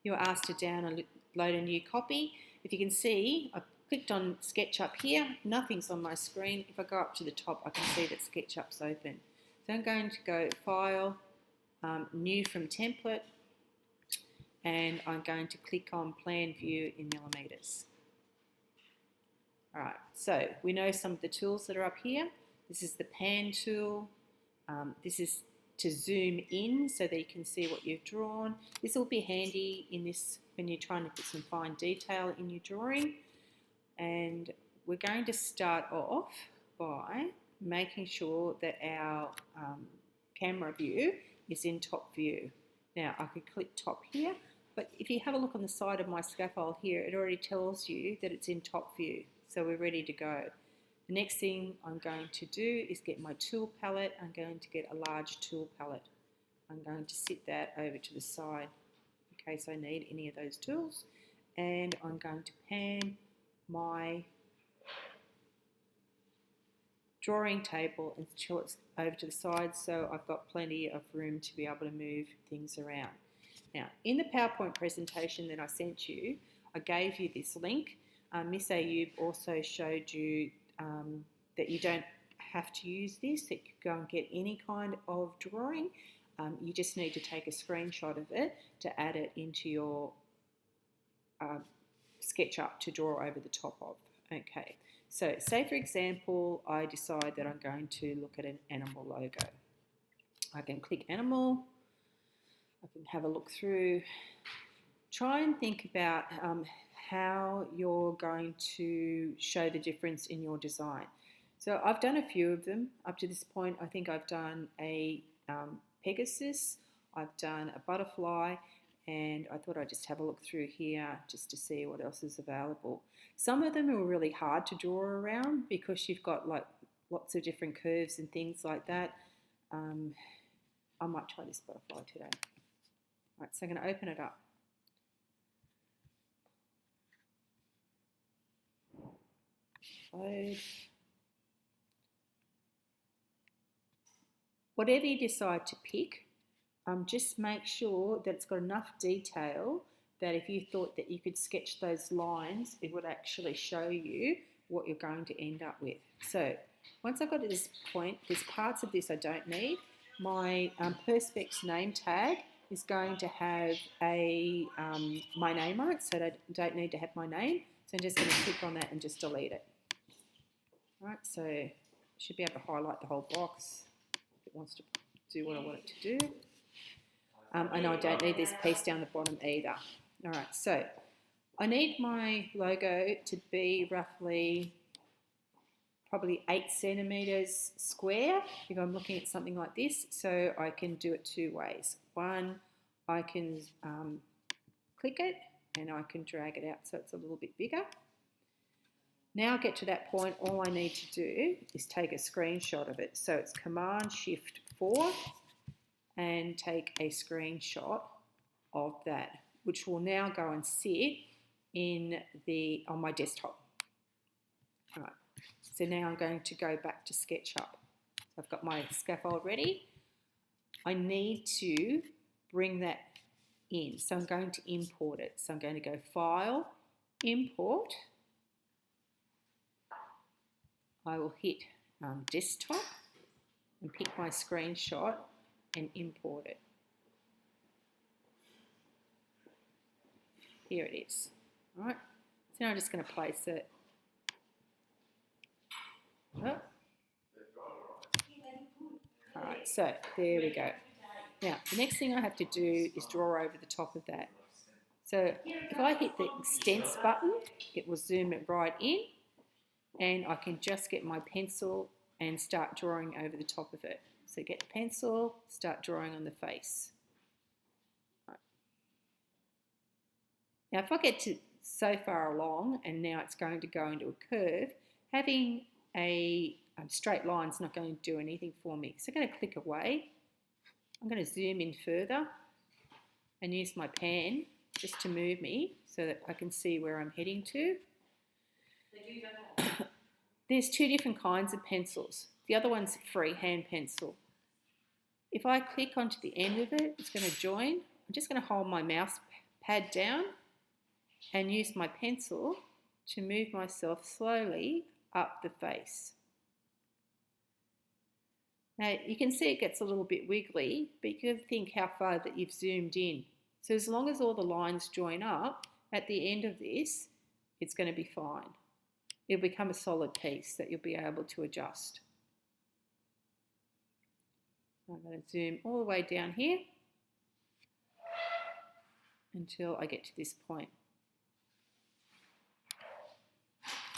you're asked to download a new copy. If you can see, I've clicked on SketchUp here, nothing's on my screen. If I go up to the top, I can see that SketchUp's open. So I'm going to go File, New from Template, and I'm going to click on Plan View in millimetres. Alright, so we know some of the tools that are up here. This is the Pan tool. This is to zoom in so that you can see what you've drawn. This will be handy in this when you're trying to put some fine detail in your drawing. And we're going to start off by making sure that our camera view is in top view. Now I could click top here, but if you have a look on the side of my scaffold here, it already tells you that it's in top view. So we're ready to go. The next thing I'm going to do is get my tool palette. I'm going to get a large tool palette. I'm going to sit that over to the side in case I need any of those tools. And I'm going to pan my drawing table and chill it over to the side so I've got plenty of room to be able to move things around. Now, in the PowerPoint presentation that I sent you, I gave you this link. Miss Ayub also showed you that you don't have to use this, that you go and get any kind of drawing. You just need to take a screenshot of it to add it into your SketchUp to draw over the top of. Okay, so say for example, I decide that I'm going to look at an animal logo. I can click animal, I can have a look through, try and think about how you're going to show the difference in your design. So I've done a few of them up to this point. I think I've done a Pegasus, I've done a butterfly, and I thought I'd just have a look through here just to see what else is available. Some of them are really hard to draw around because you've got like lots of different curves and things like that. I might try this butterfly today. All right, so I'm going to open it up. Load. Whatever you decide to pick, just make sure that it's got enough detail that if you thought that you could sketch those lines, it would actually show you what you're going to end up with. So once I've got to this point, there's parts of this I don't need. My Perspex name tag is going to have a my name on it, so I don't need to have my name. So I'm just going to click on that and just delete it. All right, so I should be able to highlight the whole box if it wants to do what I want it to do. And I don't need this piece down the bottom either. All right, so I need my logo to be roughly probably 8 centimetres square if I'm looking at something like this, so I can do it two ways. One, I can click it and I can drag it out so it's a little bit bigger. Now I get to that point, all I need to do is take a screenshot of it. So it's Command-Shift-4 and take a screenshot of that, which will now go and sit on my desktop. All right. So now I'm going to go back to SketchUp. So I've got my scaffold ready. I need to bring that in. So I'm going to import it. So I'm going to go File, Import. I will hit Desktop and pick my screenshot and import it. Here it is. All right. So now I'm just going to place it. Oh. All right, so there we go. Now, the next thing I have to do is draw over the top of that. So if I hit the Extents button, it will zoom it right in, and I can just get my pencil and start drawing over the top of it. So get the pencil, start drawing on the face. Right. Now, if I get to so far along, and now it's going to go into a curve, having a straight line is not going to do anything for me. So I'm going to click away. I'm going to zoom in further and use my pan just to move me so that I can see where I'm heading to. There's two different kinds of pencils. The other one's a freehand pencil. If I click onto the end of it, it's going to join. I'm just going to hold my mouse pad down and use my pencil to move myself slowly up the face. Now you can see it gets a little bit wiggly, but you can think how far that you've zoomed in. So as long as all the lines join up, at the end of this, it's going to be fine. It'll become a solid piece that you'll be able to adjust. I'm going to zoom all the way down here until I get to this point.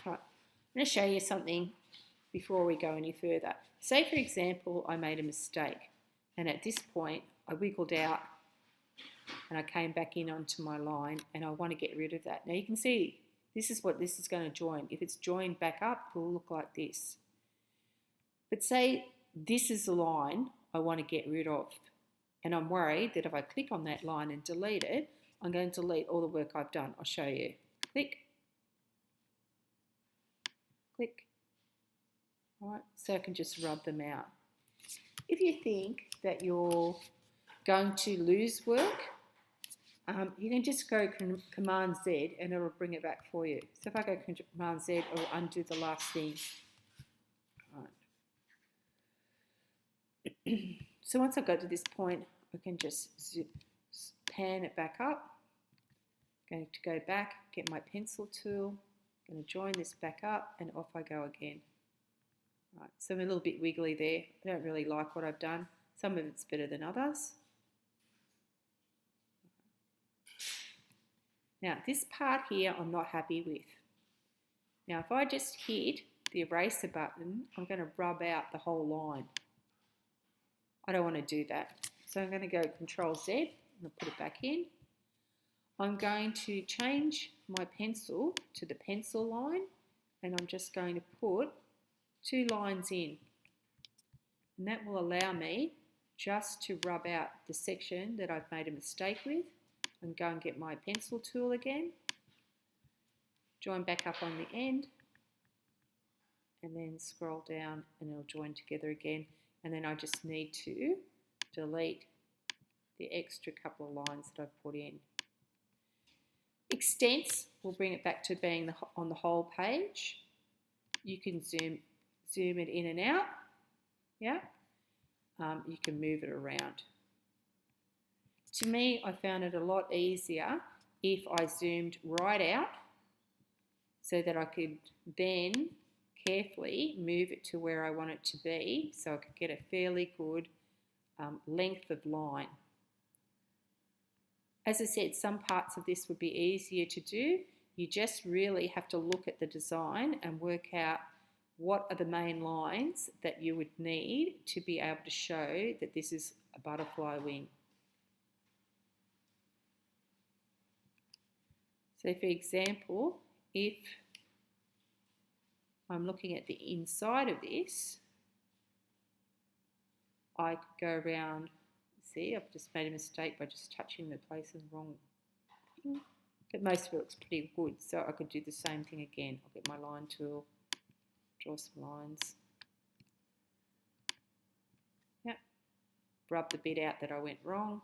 Right, I'm going to show you something before we go any further. Say, for example, I made a mistake, and at this point I wiggled out and I came back in onto my line, and I want to get rid of that. Now you can see this is what this is going to join. If it's joined back up, it will look like this. But say this is the line I want to get rid of, and I'm worried that if I click on that line and delete it, I'm going to delete all the work I've done. I'll show you. Click, click. All right, so I can just rub them out. If you think that you're going to lose work, you can just go Command Z and it'll bring it back for you. So if I go Command Z, it will undo the last thing. Right. So once I go to this point, I can just pan it back up. I'm going to go back, get my pencil tool, I'm going to join this back up, and off I go again. Right, so I'm a little bit wiggly there. I don't really like what I've done. Some of it's better than others. Now this part here I'm not happy with. Now if I just hit the eraser button, I'm going to rub out the whole line. I don't want to do that. So I'm going to go Control Z and put it back in. I'm going to change my pencil to the pencil line, and I'm just going to put 2 lines in. And that will allow me just to rub out the section that I've made a mistake with, and go and get my pencil tool again, join back up on the end, and then scroll down and it'll join together again. And then I just need to delete the extra couple of lines that I've put in. Extents will bring it back to being on the whole page. You can zoom it in and out. Yeah, you can move it around. To me, I found it a lot easier if I zoomed right out so that I could then carefully move it to where I want it to be, so I could get a fairly good length of line. As I said, some parts of this would be easier to do. You just really have to look at the design and work out what are the main lines that you would need to be able to show that this is a butterfly wing. So for example, if I'm looking at the inside of this, I could go around, see, I've just made a mistake by just touching the place in the wrong thing, but most of it looks pretty good, so I could do the same thing again. I'll get my line tool, draw some lines. Yep, rub the bit out that I went wrong.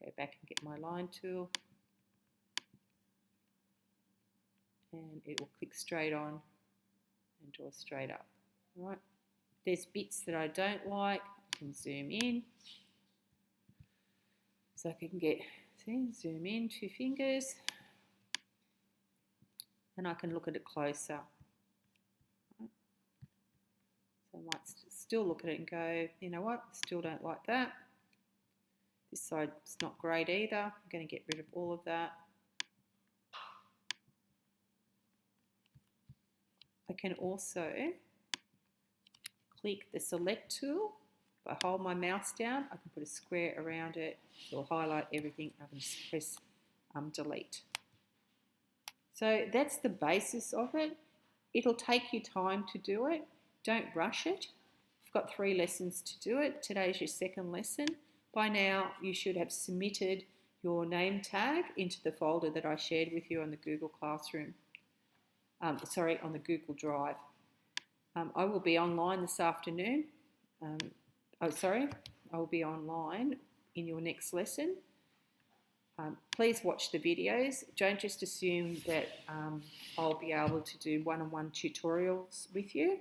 Go back and get my line tool, and it will click straight on and draw straight up. All right. There's bits that I don't like, I can zoom in. So I can get, see, zoom in 2 fingers, and I can look at it closer. Right. So I might still look at it and go, you know what, still don't like that. This side's not great either. I'm going to get rid of all of that. I can also click the select tool. If I hold my mouse down, I can put a square around it. It will highlight everything. I can press delete. So that's the basis of it. It'll take you time to do it. Don't rush it. You've got 3 lessons to do it. Today's your 2nd lesson. By now, you should have submitted your name tag into the folder that I shared with you on the Google Classroom. On the Google Drive. I will be online this afternoon. I will be online in your next lesson. Please watch the videos. Don't just assume that I'll be able to do one-on-one tutorials with you.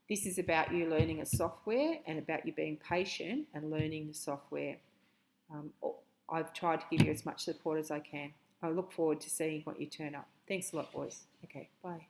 This is about you learning a software and about you being patient and learning the software. I've tried to give you as much support as I can. I look forward to seeing what you turn up. Thanks a lot, boys. Okay, bye.